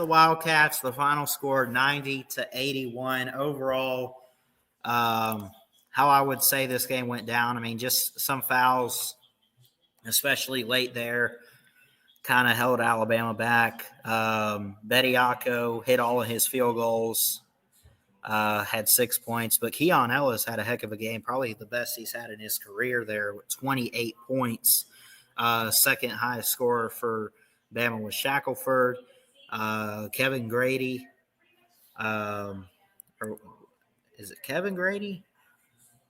the Wildcats. The final score 90-81. Overall, how I would say this game went down, I mean, just some fouls, especially late there, kind of held Alabama back. Bediako hit all of his field goals, had 6 points, but Keon Ellis had a heck of a game, probably the best he's had in his career there with 28 points. Second highest scorer for Bama was Shackelford. Kevin Grady, or is it Kevin Grady?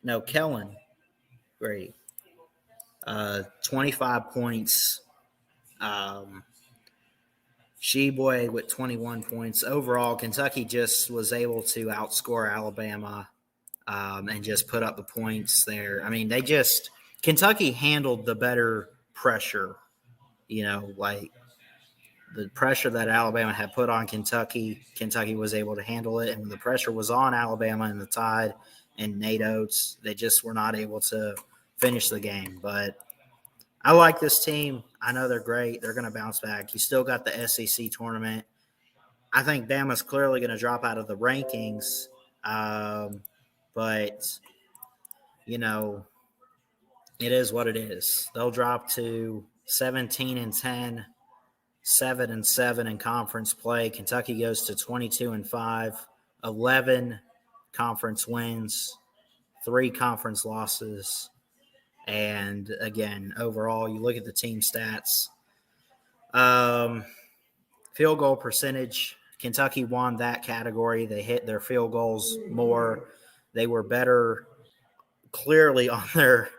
No, Kellen Grady. 25 points. Sheboy with 21 points. Overall, Kentucky just was able to outscore Alabama and just put up the points there. I mean, Kentucky handled the better pressure, like the pressure that Alabama had put on Kentucky. Kentucky was able to handle it, and when the pressure was on Alabama and the Tide and Nate Oates, they just were not able to finish the game. But I like this team. I know they're great. They're going to bounce back. You still got the SEC tournament. I think Bama's clearly going to drop out of the rankings. But, it is what it is. They'll drop to 17-10, 7-7 in conference play. Kentucky goes to 22-5, 11 conference wins, 3 conference losses. And again, overall, you look at the team stats. Field goal percentage, Kentucky won that category. They hit their field goals more. They were better clearly on their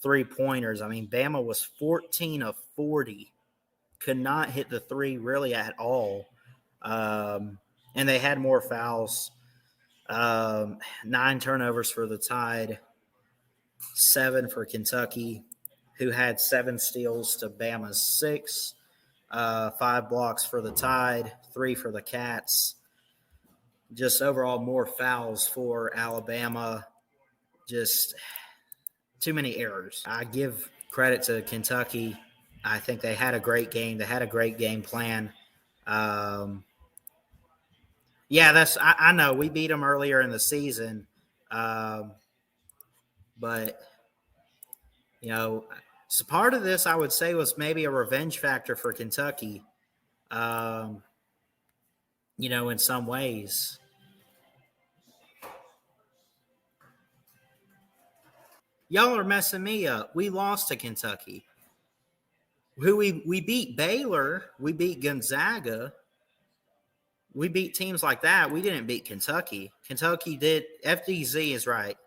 three-pointers. I mean, Bama was 14 of 40. Could not hit the three really at all. And they had more fouls. 9 turnovers for the Tide. 7 for Kentucky, who had 7 steals to Bama's 6, 5 blocks for the Tide, 3 for the Cats. Just overall more fouls for Alabama. Just too many errors. I give credit to Kentucky. I think they had a great game. They had a great game plan. I know we beat them earlier in the season. But, so part of this I would say was maybe a revenge factor for Kentucky, in some ways. Y'all are messing me up. We lost to Kentucky. We beat Baylor. We beat Gonzaga. We beat teams like that. We didn't beat Kentucky. Kentucky did. FDZ is right.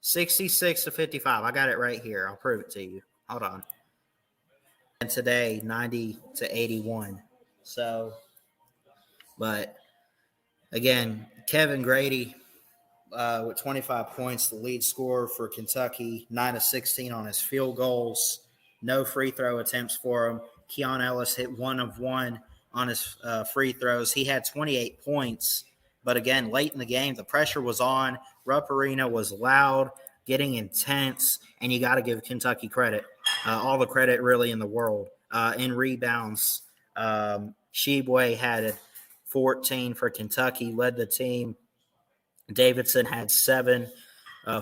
66-55. I got it right here. I'll prove it to you. Hold on. And today, 90-81. So, but again, Kevin Grady with 25 points, the lead scorer for Kentucky, 9 of 16 on his field goals. No free throw attempts for him. Keon Ellis hit 1 of 1 on his free throws. He had 28 points. But again, late in the game, the pressure was on. Rupp Arena was loud, getting intense, and you got to give Kentucky credit, all the credit really in the world. In rebounds, Sheboy had 14 for Kentucky, led the team. Davidson had 7,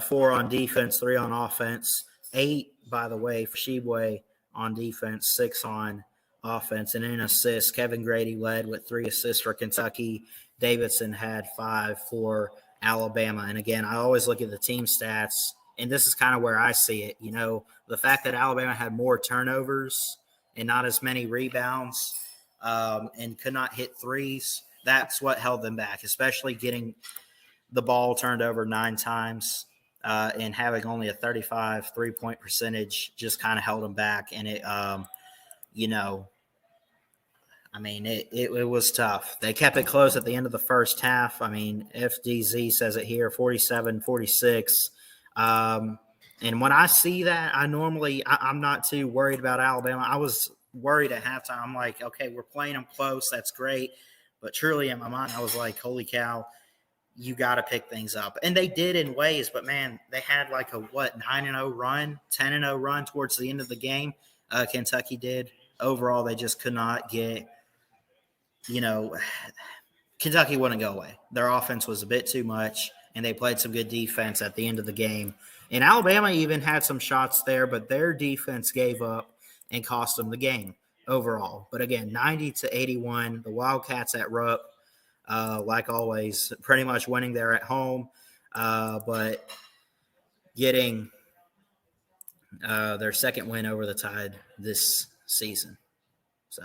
4 on defense, 3 on offense, 8, by the way, for Sheboy on defense, 6 on offense. And in assists, Kevin Grady led with 3 assists for Kentucky. Davidson had 5 for Alabama. And again, I always look at the team stats, and this is kind of where I see it. The fact that Alabama had more turnovers and not as many rebounds and could not hit threes, that's what held them back, especially getting the ball turned over 9 times and having only a 35 3-point percentage just kind of held them back. And it, it was tough. They kept it close at the end of the first half. I mean, FDZ says it here, 47-46. And when I see that, I'm not too worried about Alabama. I was worried at halftime. I'm like, okay, we're playing them close. That's great. But truly in my mind, I was like, holy cow, you got to pick things up. And they did in ways, but, man, they had like a, 9-0 run, 10-0 run towards the end of the game. Kentucky did. Overall, they just could not get you know, Kentucky wouldn't go away. Their offense was a bit too much, and they played some good defense at the end of the game. And Alabama even had some shots there, but their defense gave up and cost them the game overall. But again, 90-81, the Wildcats at RUPP, like always, pretty much winning there at home, but getting their second win over the Tide this season. So.